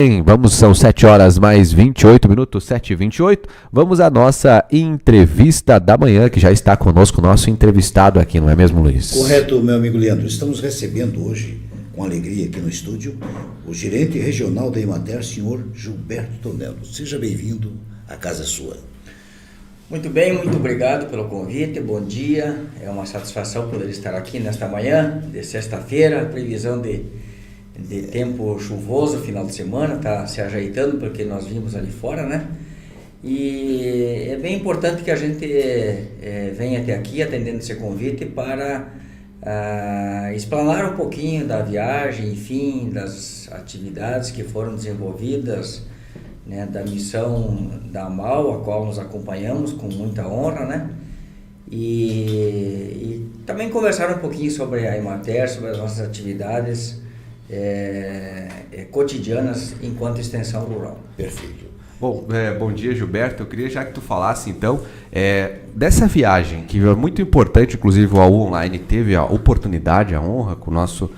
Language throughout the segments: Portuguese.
Bem, vamos, são 7 horas mais 28 minutos, 7h28. Vamos à nossa entrevista da manhã, que já está conosco o nosso entrevistado aqui, não é mesmo, Luiz? Correto, meu amigo Leandro. Estamos recebendo hoje, com alegria aqui no estúdio, o gerente regional da Emater, senhor Gilberto Tonello. Seja bem-vindo, a casa é sua. Muito bem, muito obrigado pelo convite, bom dia. É uma satisfação poder estar aqui nesta manhã de sexta-feira, previsão de tempo chuvoso, final de semana, está se ajeitando porque nós vimos ali fora, né? E é bem importante que a gente venha até aqui atendendo esse convite para explanar um pouquinho da viagem, enfim, das atividades que foram desenvolvidas, né, da missão da AMAL, a qual nos acompanhamos com muita honra, né? E também conversar um pouquinho sobre a Emater, sobre as nossas atividades cotidianas enquanto extensão rural. Perfeito. Bom, bom dia, Gilberto. Eu queria já que tu falasse, então, dessa viagem, que é muito importante, inclusive o AU Online teve a oportunidade, a honra com o nosso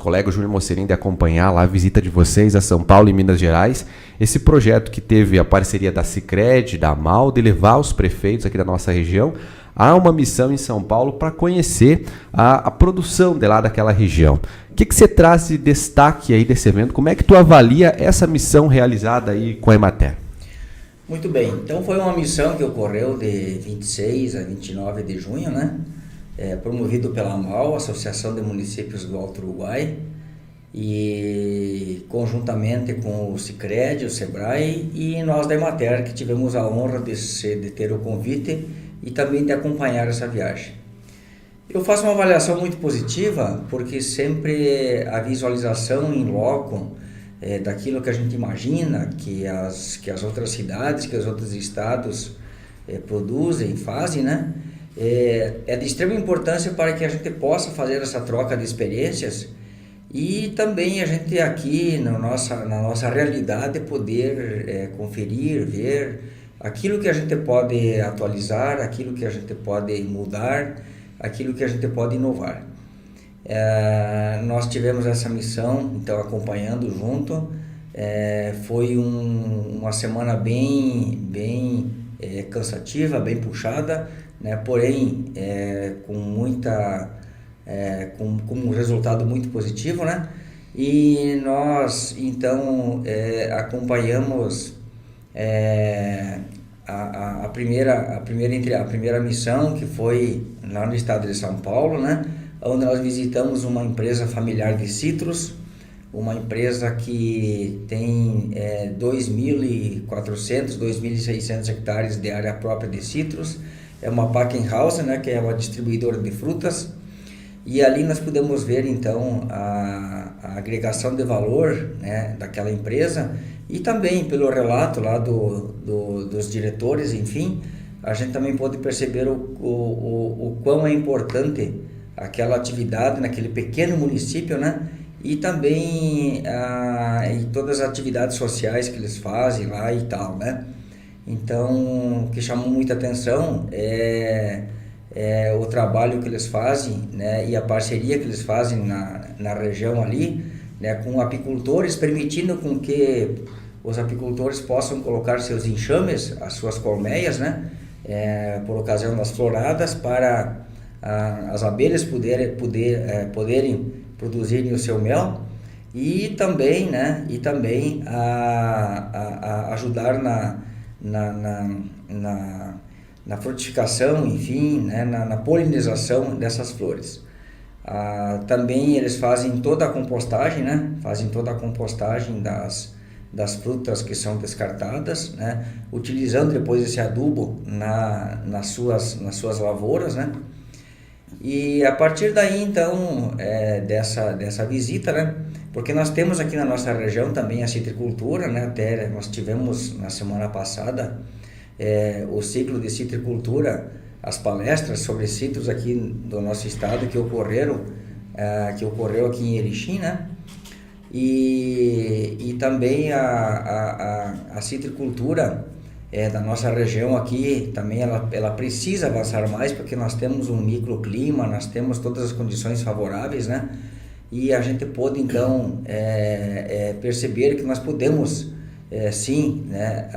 colega Júlio Mocerim de acompanhar lá a visita de vocês a São Paulo e Minas Gerais. Esse projeto que teve a parceria da Sicredi, da AMAL, de levar os prefeitos aqui da nossa região a uma missão em São Paulo para conhecer a produção de lá daquela região. O que você traz de destaque aí desse evento? Como é que tu avalia essa missão realizada aí com a Emater? Muito bem, então foi uma missão que ocorreu de 26 a 29 de junho, né? Promovido pela AMAL, Associação de Municípios do Alto Uruguai, e conjuntamente com o Sicredi, o Sebrae e nós da Emater, que tivemos a honra de ter o convite e também de acompanhar essa viagem. Eu faço uma avaliação muito positiva, porque sempre a visualização em loco daquilo que a gente imagina que as outras cidades, que os outros estados produzem, fazem, né? É de extrema importância para que a gente possa fazer essa troca de experiências e também a gente aqui na nossa realidade poder conferir, ver aquilo que a gente pode atualizar, aquilo que a gente pode mudar, aquilo que a gente pode inovar. Nós tivemos essa missão, então, acompanhando junto. Foi uma semana bem cansativa, bem puxada, né? Porém, com um resultado muito positivo, né? E nós, então, acompanhamos a primeira missão, que foi lá no estado de São Paulo, né? Onde nós visitamos uma empresa familiar de citros, uma empresa que tem 2.400, 2.600 hectares de área própria de citros. É uma packing house, né, que é uma distribuidora de frutas, e ali nós pudemos ver então a agregação de valor, né, daquela empresa, e também pelo relato lá dos diretores, enfim, a gente também pôde perceber o quão é importante aquela atividade naquele pequeno município, né, e também e todas as atividades sociais que eles fazem lá e tal, né. Então, o que chamou muita atenção é o trabalho que eles fazem, né, e a parceria que eles fazem na região ali, né, com apicultores, permitindo com que os apicultores possam colocar seus enxames, as suas colmeias, né, por ocasião das floradas, para as abelhas poderem produzirem o seu mel, e também, né, ajudar na frutificação, enfim, né, na polinização dessas flores. Também eles fazem toda a compostagem, né, das frutas que são descartadas, né, utilizando depois esse adubo nas suas lavouras, né. E a partir daí, então, dessa visita, né, porque nós temos aqui na nossa região também a citricultura, né, até nós tivemos na semana passada o ciclo de citricultura, as palestras sobre citros aqui do nosso estado que ocorreu aqui em Erechim, né, e também a citricultura da nossa região aqui também ela precisa avançar mais, porque nós temos um microclima, nós temos todas as condições favoráveis, né? e a gente pôde então perceber que nós podemos sim, né,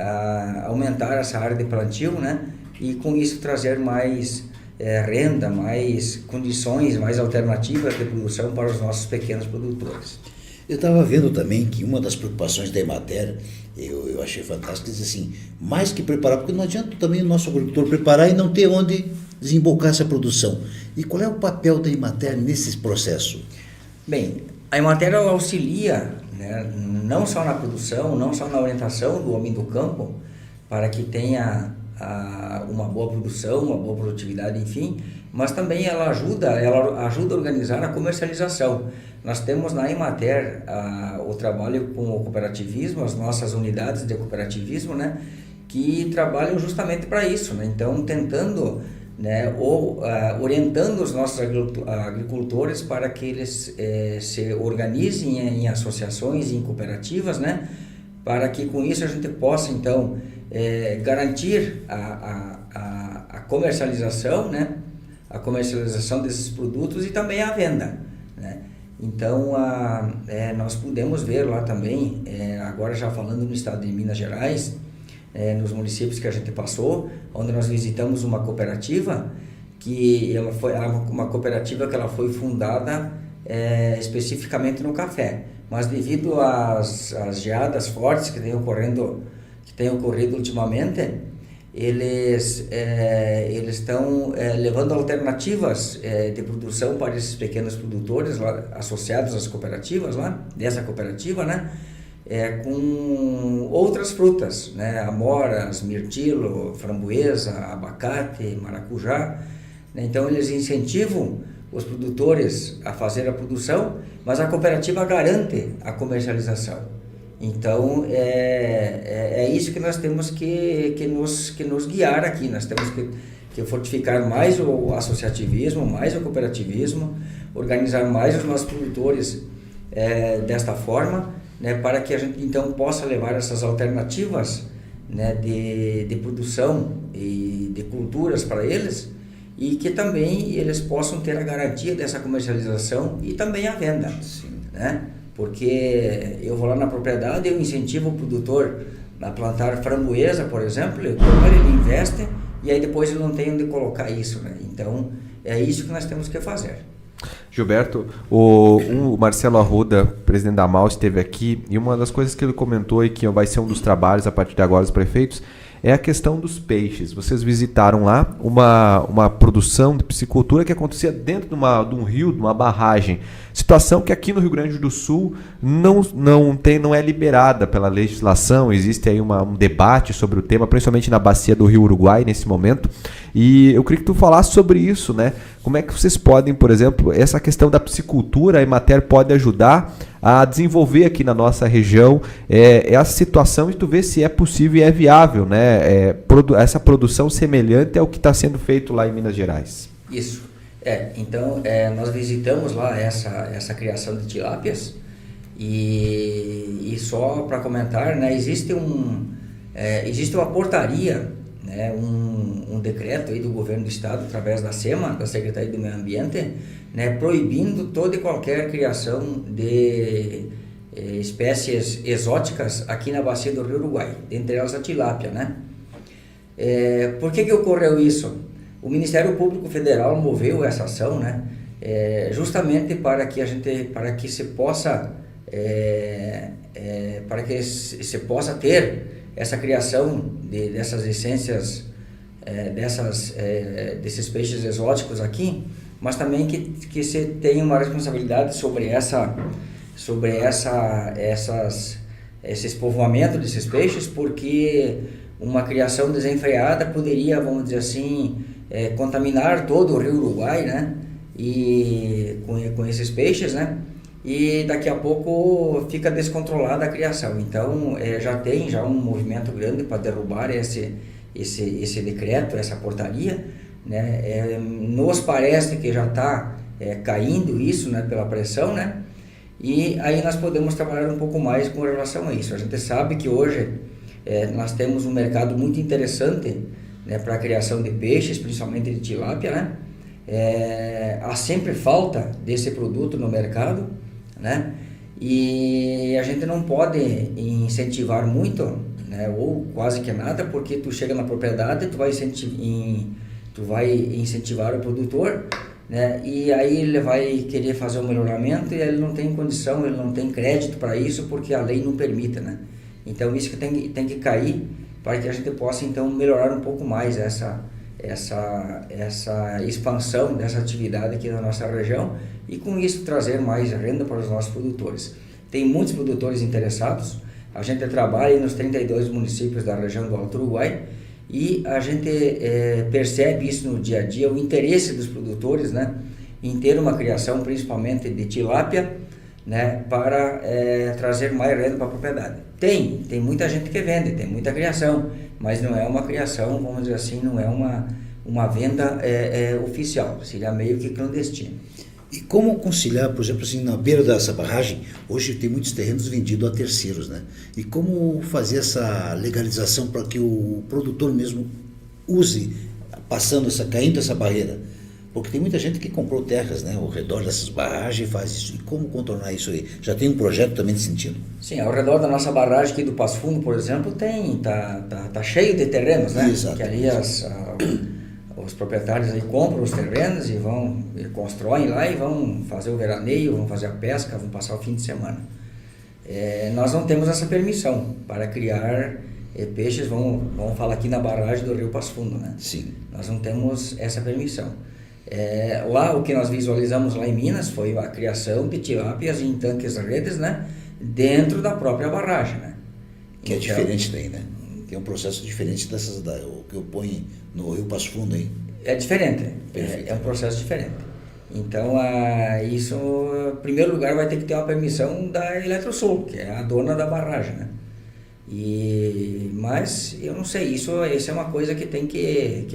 aumentar essa área de plantio, né, e com isso trazer mais renda, mais condições, mais alternativas de produção para os nossos pequenos produtores. Eu estava vendo também que uma das preocupações da Emater, eu achei fantástico, diz assim, mais que preparar, porque não adianta também o nosso agricultor preparar e não ter onde desembocar essa produção. E qual é o papel da Emater nesse processo? Bem, a Emater ela auxilia, né, não só na produção, não só na orientação do homem do campo, para que tenha uma boa produção, uma boa produtividade, enfim, mas também ela ajuda a organizar a comercialização. Nós temos na Emater o trabalho com o cooperativismo, as nossas unidades de cooperativismo, né, que trabalham justamente para isso, né? Então, tentando, né, orientando os nossos agricultores para que eles se organizem em associações, em cooperativas, né, para que com isso a gente possa, então, garantir a comercialização, né, a comercialização desses produtos e também a venda, né? Então, nós pudemos ver lá também, agora já falando no estado de Minas Gerais, nos municípios que a gente passou, onde nós visitamos uma cooperativa, que ela foi uma cooperativa que ela foi fundada especificamente no café, mas devido às geadas fortes que têm ocorrido ultimamente, eles estão levando alternativas de produção para esses pequenos produtores lá, associados às cooperativas lá, dessa cooperativa, né? Com outras frutas, né? Amoras, mirtilo, framboesa, abacate, maracujá, né? Então eles incentivam os produtores a fazer a produção, mas a cooperativa garante a comercialização. Então, é isso que nós temos que nos guiar aqui. Nós temos que fortificar mais o associativismo, mais o cooperativismo, organizar mais os nossos produtores desta forma, né, para que a gente, então, possa levar essas alternativas, né, de produção e de culturas para eles, e que também eles possam ter a garantia dessa comercialização e também a venda. Sim. Né? Porque eu vou lá na propriedade, eu incentivo o produtor a plantar framboesa, por exemplo, ele investe e aí depois ele não tem onde colocar isso, né? Então, é isso que nós temos que fazer. Gilberto, o Marcelo Arruda, presidente da AMAL, esteve aqui e uma das coisas que ele comentou e que vai ser um dos trabalhos a partir de agora dos prefeitos é a questão dos peixes. Vocês visitaram lá uma produção de piscicultura que acontecia dentro de um rio, de uma barragem. Situação que aqui no Rio Grande do Sul não é liberada pela legislação. Existe aí um debate sobre o tema, principalmente na bacia do Rio Uruguai nesse momento. E eu queria que tu falasse sobre isso, né? Como é que vocês podem, por exemplo, essa questão da piscicultura, a Emater pode ajudar a desenvolver aqui na nossa região essa situação e tu ver se é possível e é viável, né? Essa produção semelhante ao que está sendo feito lá em Minas Gerais. Isso. Então, nós visitamos lá essa criação de tilápias e só para comentar, né, existe uma portaria, né, um decreto aí do governo do estado, através da SEMA, da Secretaria do Meio Ambiente, né, proibindo toda e qualquer criação de espécies exóticas aqui na bacia do Rio Uruguai, entre elas a tilápia, né? Por que ocorreu isso? O Ministério Público Federal moveu essa ação, né, justamente para que se possa ter essa criação dessas essências, desses peixes exóticos aqui, mas também que se tenha uma responsabilidade sobre esses povoamentos desses peixes, porque uma criação desenfreada poderia, vamos dizer assim, contaminar todo o Rio Uruguai, né? E com esses peixes, né? E daqui a pouco fica descontrolada a criação. Então, já tem um movimento grande para derrubar esse decreto, essa portaria, né? Nos parece que já está caindo isso, né, pela pressão, né? E aí nós podemos trabalhar um pouco mais com relação a isso. A gente sabe que hoje nós temos um mercado muito interessante, né, para a criação de peixes, principalmente de tilápia, né? há sempre falta desse produto no mercado, né? E a gente não pode incentivar muito, né? Ou quase que nada, porque tu chega na propriedade, tu vai incentivar o produtor, né? E aí ele vai querer fazer um melhoramento e ele não tem condição, ele não tem crédito para isso, porque a lei não permite, né? Então isso que tem que cair para que a gente possa então melhorar um pouco mais essa expansão dessa atividade aqui na nossa região e com isso trazer mais renda para os nossos produtores. Tem muitos produtores interessados, a gente trabalha nos 32 municípios da região do Alto Uruguai e a gente percebe isso no dia a dia, o interesse dos produtores, né, em ter uma criação principalmente de tilápia, né, para trazer mais renda para a propriedade. Tem muita gente que vende, tem muita criação, mas não é uma criação, vamos dizer assim, não é uma venda oficial, seria meio que clandestino. E como conciliar, por exemplo, assim, na beira dessa barragem, hoje tem muitos terrenos vendidos a terceiros, né? E como fazer essa legalização para que o produtor mesmo use, caindo essa barreira? Porque tem muita gente que comprou terras, né, ao redor dessas barragens e faz isso. E como contornar isso aí? Já tem um projeto também nesse sentido? Sim, ao redor da nossa barragem aqui do Passo Fundo, por exemplo, tá cheio de terrenos, né? Exato. Que ali os proprietários aí compram os terrenos e constroem lá e vão fazer o veraneio, vão fazer a pesca, vão passar o fim de semana. Nós não temos essa permissão para criar peixes, vamos falar aqui na barragem do Rio Passo Fundo, né? Sim. Nós não temos essa permissão. Lá o que nós visualizamos lá em Minas foi a criação de tilápias em tanques redes, né, dentro da própria barragem, né? Que então, é diferente daí, né? Tem um processo diferente o que eu ponho no Rio Passo Fundo aí. É diferente, é um processo diferente. Então, isso, em primeiro lugar, vai ter que ter uma permissão da Eletrosul, que é a dona da barragem, né? Mas eu não sei, isso é uma coisa que tem que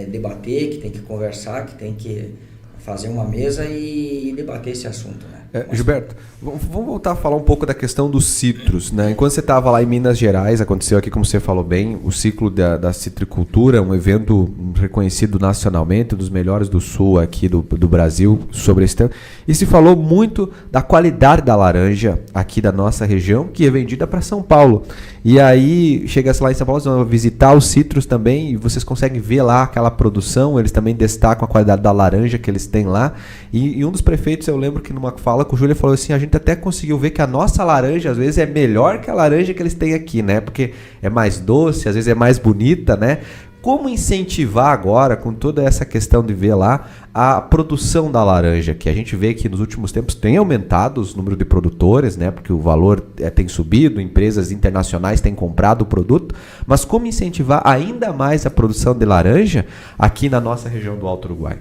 debater, que tem que conversar, que tem que fazer uma mesa e debater esse assunto, né? Gilberto, vamos voltar a falar um pouco da questão dos citros, né? Enquanto você estava lá em Minas Gerais, aconteceu aqui, como você falou bem, o ciclo da citricultura, um evento reconhecido nacionalmente, um dos melhores do sul aqui do Brasil sobre esse tema, e se falou muito da qualidade da laranja aqui da nossa região, que é vendida para São Paulo. E aí, chega-se lá em São Paulo, vocês vão visitar os citros também, e vocês conseguem ver lá aquela produção, eles também destacam a qualidade da laranja que eles têm lá. E um dos prefeitos, eu lembro que numa fala com o Júlio falou assim, a gente até conseguiu ver que a nossa laranja às vezes é melhor que a laranja que eles têm aqui, né? Porque é mais doce, às vezes é mais bonita, né? Como incentivar agora, com toda essa questão de ver lá, a produção da laranja, que a gente vê que nos últimos tempos tem aumentado os números de produtores, né? Porque o valor tem subido, empresas internacionais têm comprado o produto, mas como incentivar ainda mais a produção de laranja aqui na nossa região do Alto Uruguai?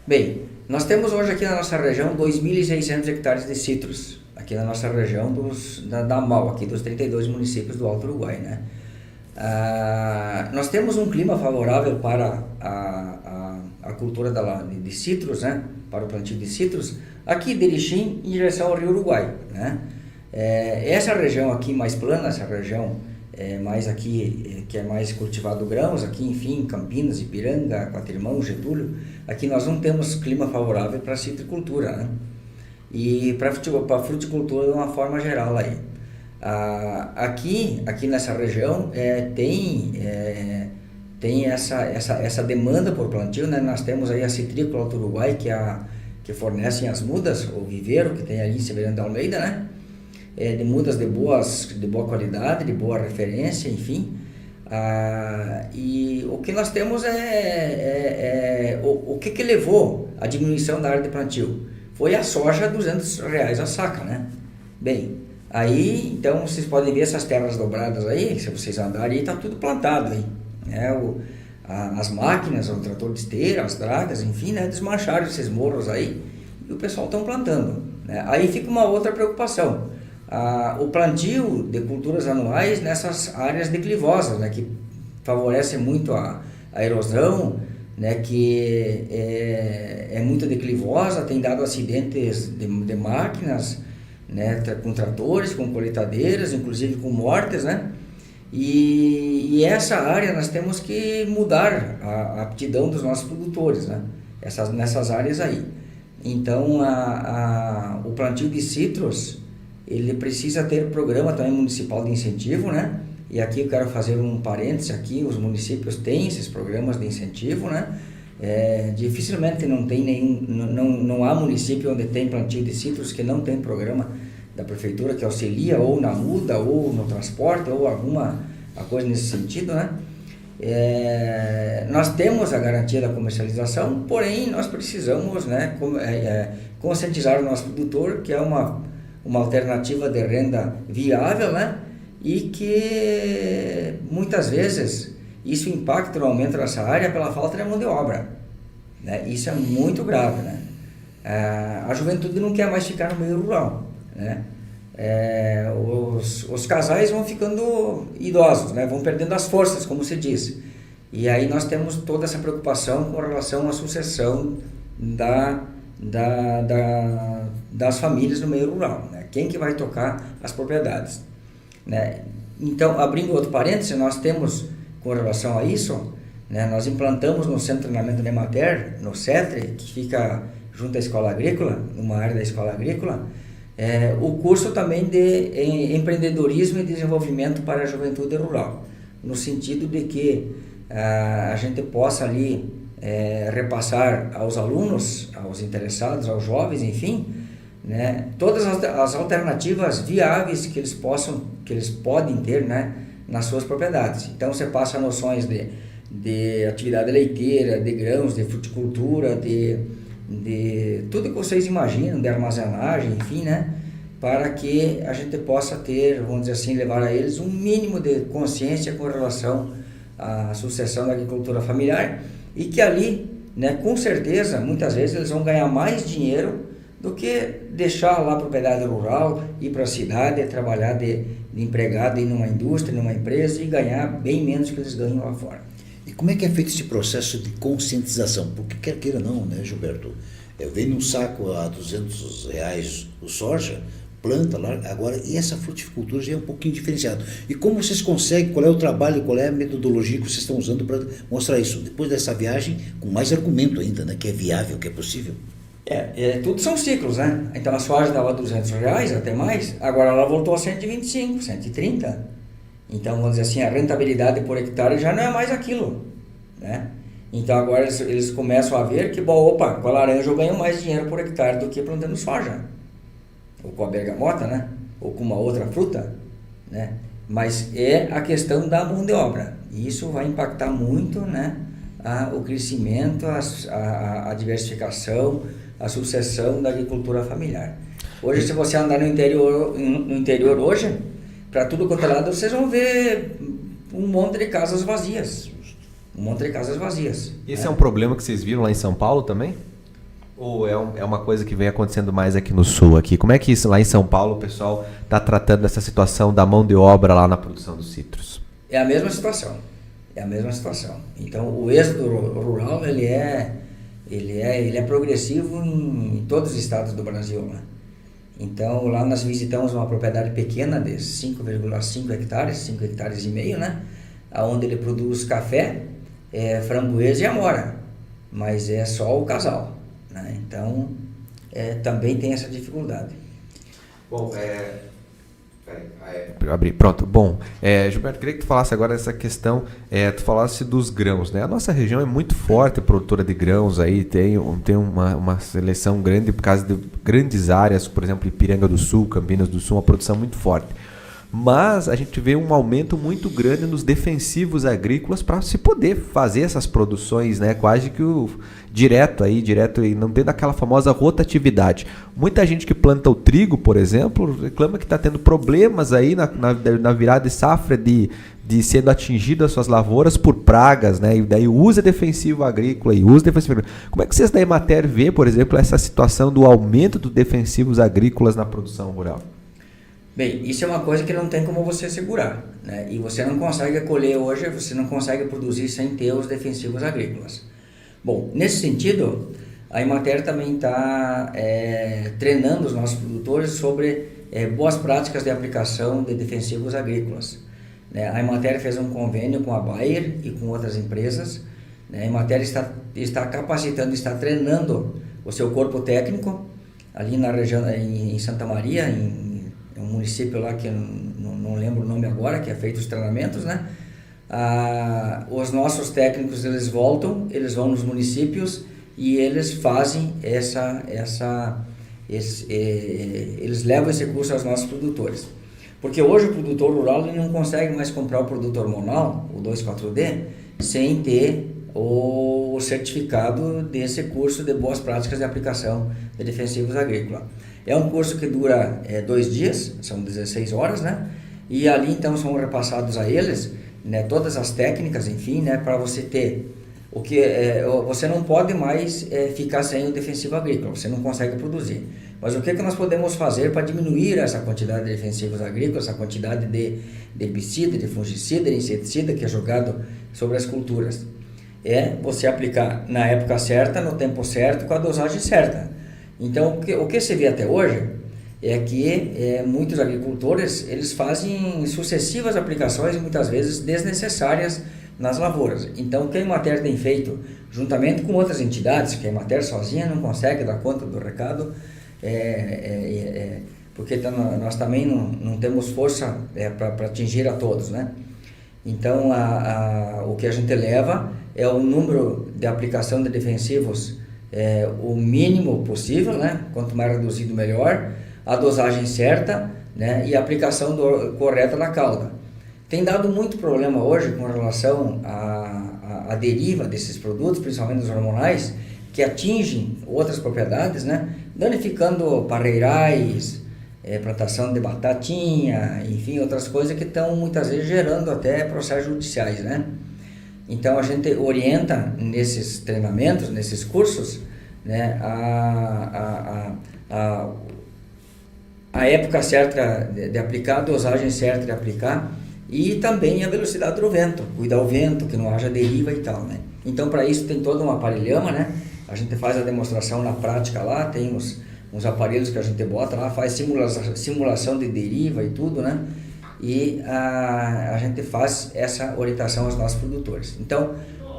Bem, nós temos hoje aqui na nossa região 2.600 hectares de citros, aqui na nossa região da MAU, aqui dos 32 municípios do Alto Uruguai, né? Nós temos um clima favorável para a cultura de citros, né? Para o plantio de citros, aqui de Erechim em direção ao Rio Uruguai, né? Essa região aqui mais plana, essa região mais aqui, que é mais cultivado grãos, aqui enfim, Campinas, Ipiranga, Quatrimão, Getúlio, aqui nós não temos clima favorável para a citricultura, né? E para a fruticultura de uma forma geral aí. Aqui nessa região tem essa demanda por plantio, né? Nós temos aí a Citrícola Alto Uruguai, que fornecem as mudas, o viveiro que tem ali em Severiano de Almeida, né? De mudas de boa qualidade, de boa referência, enfim. E o que nós temos o que levou à diminuição da área de plantio? Foi a soja R$200 a saca, né? Bem, aí, então, vocês podem ver essas terras dobradas aí, se vocês andarem aí, tá tudo plantado aí, né? As máquinas, o trator de esteira, as dragas, enfim, né? Desmancharam esses morros aí e o pessoal estão plantando, né? Aí fica uma outra preocupação. O plantio de culturas anuais nessas áreas declivosas, né, que favorece muito a erosão, né, que é muito declivosa, tem dado acidentes de máquinas, né, com tratores, com colheitadeiras, inclusive com mortes, né, E essa área nós temos que mudar a aptidão dos nossos produtores, né? Nessas áreas aí. Então, o plantio de citros, ele precisa ter programa também municipal de incentivo, né? E aqui eu quero fazer um parêntese aqui, os municípios têm esses programas de incentivo, né? Dificilmente não há município onde tem plantio de citros que não tem programa da prefeitura que auxilia ou na muda, ou no transporte, ou alguma coisa nesse sentido, né? Nós temos a garantia da comercialização, porém nós precisamos, né, conscientizar o nosso produtor que é uma alternativa de renda viável, né, e que muitas vezes isso impacta no aumento dessa área pela falta de mão de obra, né? Isso é muito grave, né? A juventude não quer mais ficar no meio rural, né? Os casais vão ficando idosos, né? Vão perdendo as forças, como se diz. E aí nós temos toda essa preocupação com relação à sucessão das famílias no meio rural, né? Quem que vai tocar as propriedades, né? Então, abrindo outro parêntese, nós temos, com relação a isso, né, nós implantamos no Centro de Treinamento da Emater, no CETRE, que fica junto à Escola Agrícola, numa área da Escola Agrícola, o curso também de empreendedorismo e desenvolvimento para a juventude rural, no sentido de que a gente possa ali repassar aos alunos, aos interessados, aos jovens, enfim, né, todas as alternativas viáveis que eles podem ter, né, nas suas propriedades. Então você passa noções de atividade leiteira, de grãos, de fruticultura, de tudo que vocês imaginam, de armazenagem, enfim, né, para que a gente possa ter, vamos dizer assim, levar a eles um mínimo de consciência com relação à sucessão da agricultura familiar, e que ali, né, com certeza, muitas vezes eles vão ganhar mais dinheiro do que deixar lá a propriedade rural, ir para a cidade, trabalhar de empregado, ir numa indústria, numa empresa e ganhar bem menos que eles ganham lá fora. E como é que é feito esse processo de conscientização? Porque quer queira não, né, Gilberto? Vem num saco a R$200 o soja, planta lá, agora, e essa fruticultura já é um pouquinho diferenciado. E como vocês conseguem, qual é o trabalho, qual é a metodologia que vocês estão usando para mostrar isso? Depois dessa viagem, com mais argumento ainda, né, que é viável, que é possível. Tudo são ciclos, né? Então a soja dava R$200, até mais, agora ela voltou a 125, 130. Então, vamos dizer assim, a rentabilidade por hectare já não é mais aquilo, né? Então agora eles começam a ver que, com a laranja eu ganho mais dinheiro por hectare do que plantando soja. Ou com a bergamota, né? Ou com uma outra fruta, né? Mas é a questão da mão de obra. E isso vai impactar muito, né, o crescimento, a diversificação, a sucessão da agricultura familiar. Hoje, se você andar no interior hoje, para tudo quanto é lado, vocês vão ver um monte de casas vazias. Esse é um problema que vocês viram lá em São Paulo também? Ou é uma coisa que vem acontecendo mais aqui no Sul? Aqui? Como é que isso lá em São Paulo o pessoal está tratando dessa situação da mão de obra lá na produção dos citros? É a mesma situação. Então, o êxodo rural, ele é progressivo em todos os estados do Brasil, né? Então, lá nós visitamos uma propriedade pequena de 5,5 hectares, 5 hectares e meio, né? Onde ele produz café, framboesa e amora, mas é só o casal, né? Então, também tem essa dificuldade. Bom, abrir. Pronto. Bom, Gilberto, queria que tu falasse agora essa questão, tu falasse dos grãos, né? A nossa região é muito forte, produtora de grãos aí, tem uma seleção grande por causa de grandes áreas, por exemplo, Ipiranga do Sul, Campinas do Sul, uma produção muito forte. Mas a gente vê um aumento muito grande nos defensivos agrícolas para se poder fazer essas produções, né, quase que direto e não tendo aquela famosa rotatividade. Muita gente que planta o trigo, por exemplo, reclama que está tendo problemas aí na virada de safra de sendo atingido as suas lavouras por pragas, né? E daí usa defensivo agrícola e usa defensivo agrícola. Como é que vocês da Emater vê, por exemplo, essa situação do aumento dos defensivos agrícolas na produção rural? Bem, isso é uma coisa que não tem como você segurar, né? E você não consegue colher hoje, você não consegue produzir sem ter os defensivos agrícolas. Bom, nesse sentido, a Emater também está treinando os nossos produtores sobre boas práticas de aplicação de defensivos agrícolas. né? A Emater fez um convênio com a Bayer e com outras empresas, né? A Emater está capacitando, está treinando o seu corpo técnico ali na região, em Santa Maria, em um município lá que eu não lembro o nome agora, que é feito os treinamentos, né? Os nossos técnicos, eles vão nos municípios e eles fazem eles levam esse curso aos nossos produtores. Porque hoje o produtor rural ele não consegue mais comprar o produto hormonal, o 2,4-D, sem ter o certificado desse curso de boas práticas de aplicação de defensivos agrícolas. É um curso que dura 2 dias, são 16 horas, né? E ali então são repassados a eles, né, todas as técnicas, enfim, né, para você ter o que você não pode mais ficar sem o defensivo agrícola, você não consegue produzir. Mas o que nós podemos fazer para diminuir essa quantidade de defensivos agrícolas, essa quantidade de herbicida, de fungicida, de inseticida que é jogado sobre as culturas? É você aplicar na época certa, no tempo certo, com a dosagem certa. Então, o que se vê até hoje é que muitos agricultores eles fazem sucessivas aplicações, muitas vezes desnecessárias, nas lavouras. Então, o que a Emater tem feito, juntamente com outras entidades, que a Emater sozinha não consegue dar conta do recado, porque nós também não temos força para atingir a todos, né? Então, o que a gente leva é o número de aplicação de defensivos o mínimo possível, né? Quanto mais reduzido, melhor. A dosagem certa, né? E a aplicação correta da cauda. Tem dado muito problema hoje com relação à deriva desses produtos, principalmente os hormonais, que atingem outras propriedades, né? Danificando parreirais, plantação de batatinha, enfim, outras coisas que estão muitas vezes gerando até processos judiciais, né? Então a gente orienta nesses treinamentos, nesses cursos, né, a época certa de aplicar, a dosagem certa de aplicar e também a velocidade do vento, cuidar o vento, que não haja deriva e tal, né? Então para isso tem toda uma aparelhama, né? A gente faz a demonstração na prática lá, tem uns aparelhos que a gente bota lá, faz simulação de deriva e tudo, né? E a gente faz essa orientação aos nossos produtores. Então,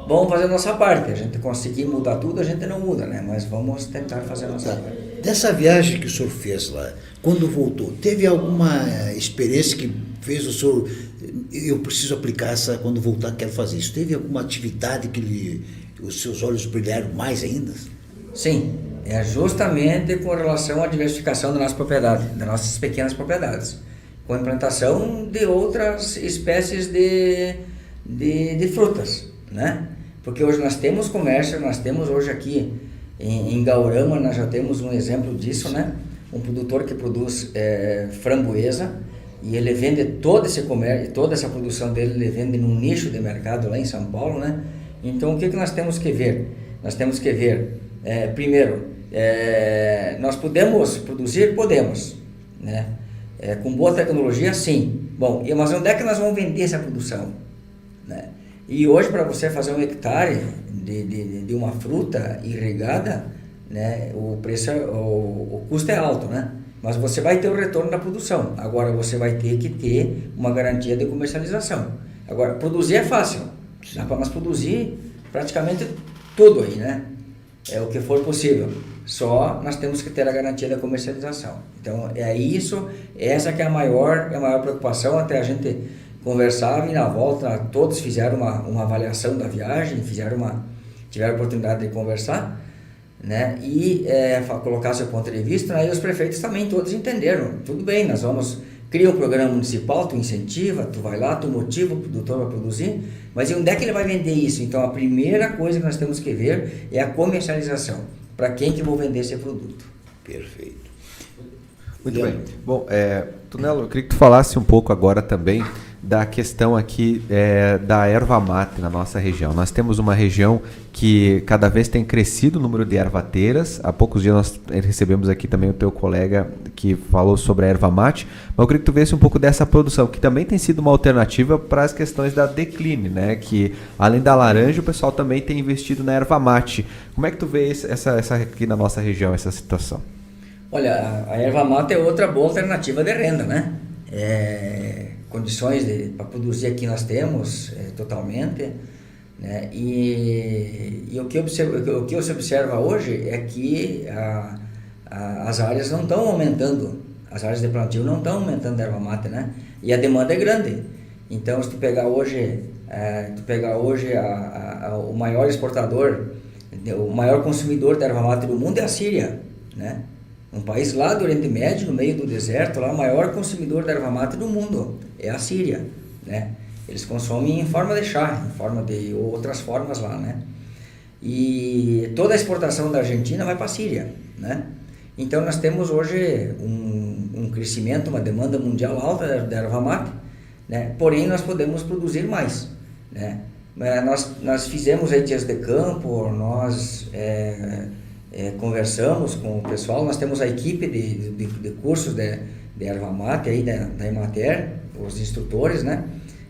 vamos fazer a nossa parte. A gente conseguir mudar tudo, a gente não muda, né? Mas vamos tentar fazer a nossa parte. Dessa viagem que o senhor fez lá, quando voltou, teve alguma experiência que fez o senhor, eu preciso aplicar essa, quando voltar quero fazer isso? Teve alguma atividade que os seus olhos brilharam mais ainda? Sim, é justamente com relação à diversificação da nossa propriedade, das nossas pequenas propriedades, com a implantação de outras espécies de frutas, né? Porque hoje nós temos comércio, nós temos hoje aqui em Gaurama, nós já temos um exemplo disso, né? Um produtor que produz framboesa e ele vende todo esse comércio, toda essa produção dele, ele vende num nicho de mercado lá em São Paulo, né? Então o que nós temos que ver? Nós temos que ver, primeiro, nós podemos produzir? Podemos, né? Com boa tecnologia, sim. Bom, mas onde é que nós vamos vender essa produção? Né? E hoje, para você fazer 1 hectare de uma fruta irrigada, né, o preço, o custo é alto, né? Mas você vai ter o retorno da produção. Agora, você vai ter que ter uma garantia de comercialização. Agora, produzir é fácil. Dá para nós produzir praticamente tudo aí, né? É o que for possível. Só nós temos que ter a garantia da comercialização. Então, essa que é a maior preocupação, até a gente conversava e na volta todos fizeram uma avaliação da viagem, tiveram a oportunidade de conversar, né? E colocar seu ponto de vista, né? E os prefeitos também todos entenderam, tudo bem, nós vamos criar um programa municipal, tu incentiva, tu vai lá, tu motiva o produtor a produzir, mas e onde é que ele vai vender isso? Então a primeira coisa que nós temos que ver é a comercialização, para quem que vou vender esse produto. Perfeito. Muito bem. Bom, Tonelo, eu queria que tu falasse um pouco agora também da questão aqui da erva mate na nossa região. Nós temos uma região que cada vez tem crescido o número de ervateiras. Há poucos dias nós recebemos aqui também o teu colega que falou sobre a erva mate, mas eu queria que tu visse um pouco dessa produção, que também tem sido uma alternativa para as questões da decline, né? Que além da laranja, o pessoal também tem investido na erva mate. Como é que tu vê essa aqui na nossa região, essa situação? Olha, a erva mate é outra boa alternativa de renda, né? condições para produzir aqui nós temos totalmente, né? E o que se observa hoje é que as áreas não estão aumentando, as áreas de plantio não estão aumentando da erva mate, né? E a demanda é grande. Então, se tu pegar hoje, o maior exportador, o maior consumidor da erva mate do mundo é a Síria, né? Um país lá do Oriente Médio, no meio do deserto, lá o maior consumidor da erva mate do mundo é a Síria, né? Eles consomem em forma de chá, em forma de outras formas lá, né? E toda a exportação da Argentina vai para a Síria, né? Então nós temos hoje um crescimento, uma demanda mundial alta da erva mate, né? Porém nós podemos produzir mais, né? Nós fizemos aí dias de campo, nós conversamos com o pessoal, nós temos a equipe de cursos de erva mate aí da Emater, os instrutores, né,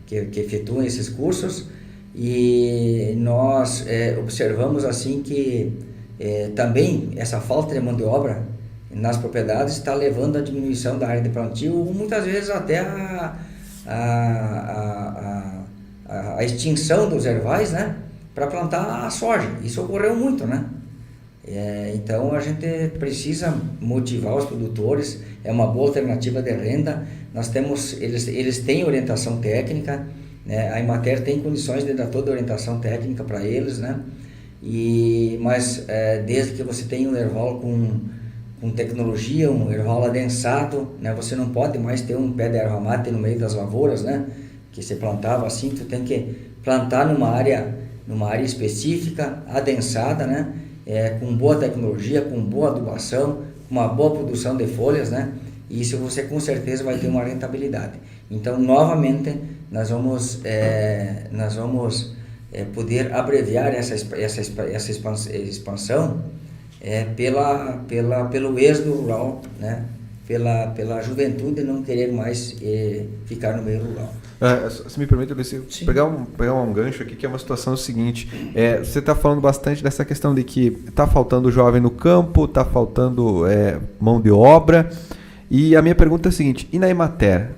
que efetuam esses cursos, e nós observamos assim que também essa falta de mão de obra nas propriedades está levando à diminuição da área de plantio, muitas vezes até a extinção dos ervais, né, para plantar a soja. Isso ocorreu muito, né? Então a gente precisa motivar os produtores, é uma boa alternativa de renda. Eles têm orientação técnica, né? A Emater tem condições de dar toda a orientação técnica para eles, né? Mas desde que você tenha um erval com tecnologia, um erval adensado, né? Você não pode mais ter um pé de erva mate no meio das lavouras, né? Que você plantava assim, tu tem que plantar numa área específica, adensada, né? Com boa tecnologia, com boa adubação, com uma boa produção de folhas, né? E isso você com certeza vai ter uma rentabilidade. Então, novamente, nós vamos poder abreviar essa expansão pelo êxodo rural, né? Pela juventude não querer mais ficar no meio rural. Se me permite, pegar um gancho aqui, que é uma situação seguinte. Você está falando bastante dessa questão de que está faltando jovem no campo, está faltando mão de obra. E a minha pergunta é a seguinte: e na Emater?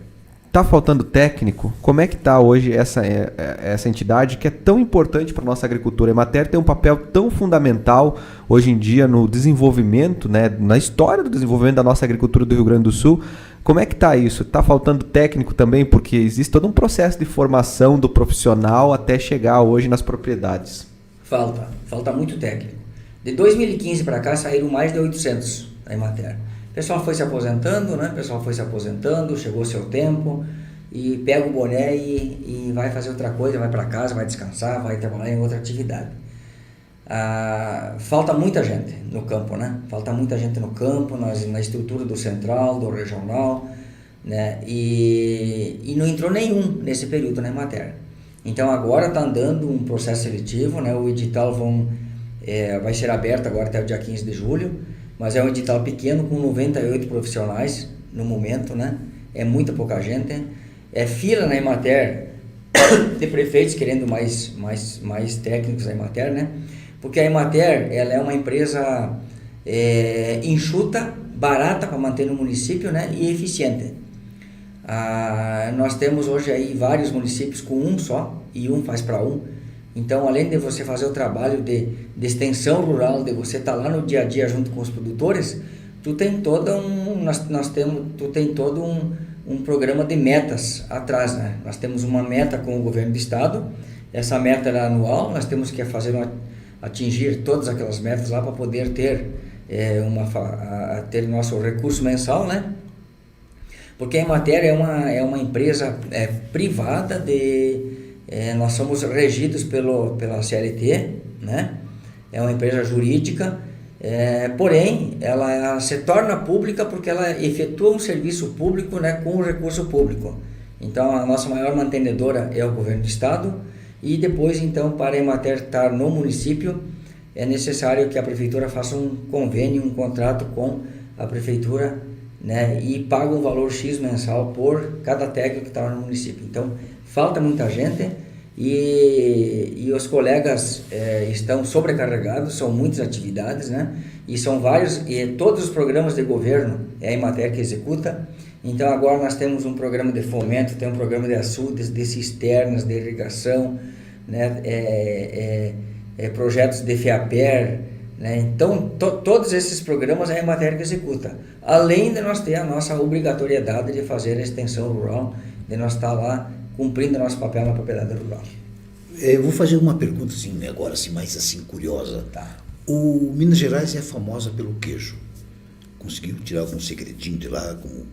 Está faltando técnico? Como é que está hoje essa entidade que é tão importante para a nossa agricultura? A Emater tem um papel tão fundamental hoje em dia no desenvolvimento, né, na história do desenvolvimento da nossa agricultura do Rio Grande do Sul. Como é que está isso? Está faltando técnico também? Porque existe todo um processo de formação do profissional até chegar hoje nas propriedades. Falta muito técnico. De 2015 para cá saíram mais de 800 da Emater. O pessoal foi se aposentando, né? Chegou o seu tempo e pega o boné e vai fazer outra coisa, vai para casa, vai descansar, vai trabalhar em outra atividade. Falta muita gente no campo, né? Na estrutura do central, do regional, né? E não entrou nenhum nesse período na Emater. Então agora está andando um processo seletivo, né? O edital vai ser aberto agora até o dia 15 de julho, mas é um edital pequeno com 98 profissionais no momento, né? É muita pouca gente. É fila na Emater de prefeitos querendo mais técnicos na Emater, né? Porque a Emater, ela é uma empresa enxuta, barata para manter no município, né? E eficiente. Nós temos hoje aí vários municípios com um só, e um faz para um. Então, além de você fazer o trabalho de extensão rural, de você estar lá no dia a dia junto com os produtores, tu tem todo um programa de metas atrás, né? Nós temos uma meta com o governo do estado, essa meta é anual, nós temos que atingir todas aquelas metas lá para poder ter ter nosso recurso mensal, né? Porque a Emater é uma empresa privada nós somos regidos pela CLT, né? É uma empresa jurídica, porém ela se torna pública porque ela efetua um serviço público, né, com o recurso público. Então a nossa maior mantenedora é o governo do estado, e depois então para a Emater estar no município é necessário que a prefeitura faça um convênio, um contrato com a prefeitura, né, e paga um valor X mensal por cada técnico que está no município. Então falta muita gente e os colegas estão sobrecarregados, são muitas atividades, né? E são vários, e todos os programas de governo é a Emater que executa. Então agora nós temos um programa de fomento, tem um programa de açudes, de cisternas, de irrigação, né? Projetos de FEAPER, né? Então todos esses programas a Emater que executa, além de nós ter a nossa obrigatoriedade de fazer a extensão rural, de nós estar lá cumprindo nosso papel na propriedade rural. Eu vou fazer uma pergunta assim, agora assim, mais assim, curiosa. Tá. O Minas Gerais é famosa pelo queijo. Conseguiu tirar algum segredinho de lá, como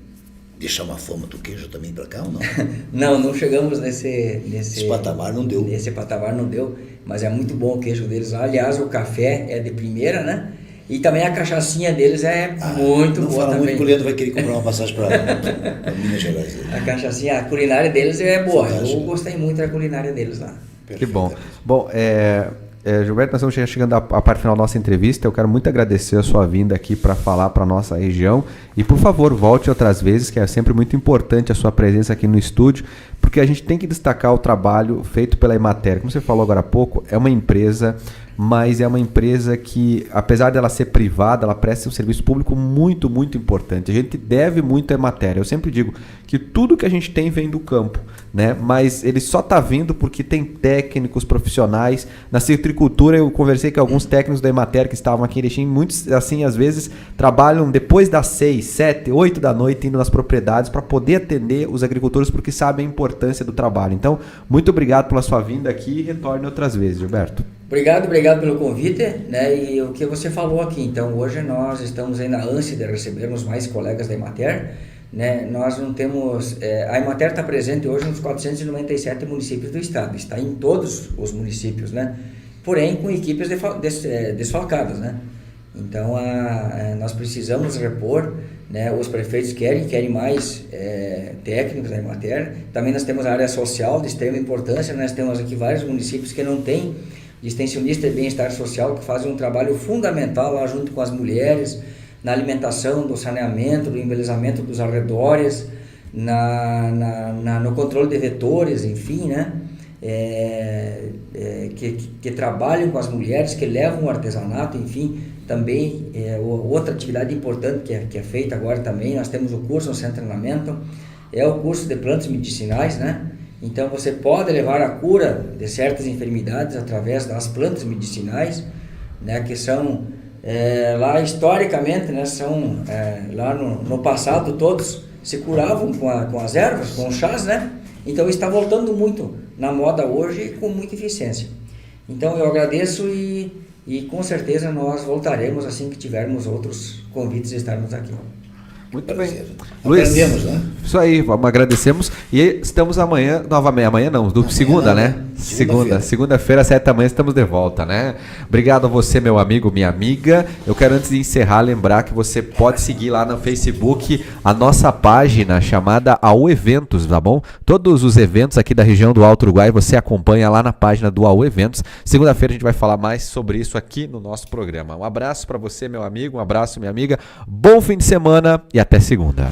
deixar uma fama do queijo também para cá ou não? Não chegamos nesse Esse patamar não deu. Nesse patamar não deu, mas é muito bom o queijo deles lá. Aliás, o café é de primeira, né? E também a cachaçinha deles é muito não boa fala também. muito que o Leandro vai querer comprar uma passagem para Minas Gerais. A cachaçinha, a culinária deles é boa. Fantástico. Eu gostei muito da culinária deles lá. Que bom. Bom, Gilberto, nós estamos chegando à parte final da nossa entrevista. Eu quero muito agradecer a sua vinda aqui para falar para a nossa região. E, por favor, volte outras vezes, que é sempre muito importante a sua presença aqui no estúdio, porque a gente tem que destacar o trabalho feito pela Emater. Como você falou agora há pouco, é uma empresa, mas é uma empresa que, apesar dela ser privada, ela presta um serviço público muito, muito importante. A gente deve muito à Emater. Eu sempre digo que tudo que a gente tem vem do campo, né? Mas ele só está vindo porque tem técnicos profissionais. Na citricultura, eu conversei com alguns técnicos da Emater que estavam aqui em Erechim, muitos, assim, às vezes, trabalham depois das 6, 7, 8 da noite indo nas propriedades para poder atender os agricultores porque sabem a importância do trabalho. Então, muito obrigado pela sua vinda aqui e retorne outras vezes, Gilberto. Obrigado pelo convite, né? E o que você falou aqui, então, hoje nós estamos aí na ânsia de recebermos mais colegas da Emater, né? Nós não temos, a Emater está presente hoje nos 497 municípios do estado, está em todos os municípios, né? Porém com equipes desfalcadas, né? Então nós precisamos repor, né? Os prefeitos querem mais técnicos da Emater. Também nós temos a área social de extrema importância, nós temos aqui vários municípios que não têm extensionista de bem-estar social, que fazem um trabalho fundamental lá junto com as mulheres, na alimentação, do saneamento, do embelezamento dos arredores, no controle de vetores, enfim, né? Que trabalham com as mulheres, que levam o artesanato, enfim, também outra atividade importante que é feita agora também, nós temos o curso no centro de treinamento, é o curso de plantas medicinais, né? Então você pode levar a cura de certas enfermidades através das plantas medicinais, né? Que são lá historicamente, né? São lá no passado todos se curavam com as ervas, com os chás, né? Então está voltando muito na moda hoje com muita eficiência. Então eu agradeço e com certeza nós voltaremos assim que tivermos outros convites e estarmos aqui. Muito bem. Luiz, aprendemos, né? Isso aí, vamos, agradecemos. E estamos amanhã, novamente, amanhã não, segunda, né? Segunda-feira, às 7 da manhã, estamos de volta, né? Obrigado a você, meu amigo, minha amiga. Eu quero, antes de encerrar, lembrar que você pode seguir lá no Facebook a nossa página chamada AU Eventos, tá bom? Todos os eventos aqui da região do Alto Uruguai você acompanha lá na página do AU Eventos. Segunda-feira a gente vai falar mais sobre isso aqui no nosso programa. Um abraço para você, meu amigo, um abraço, minha amiga. Bom fim de semana e até segunda.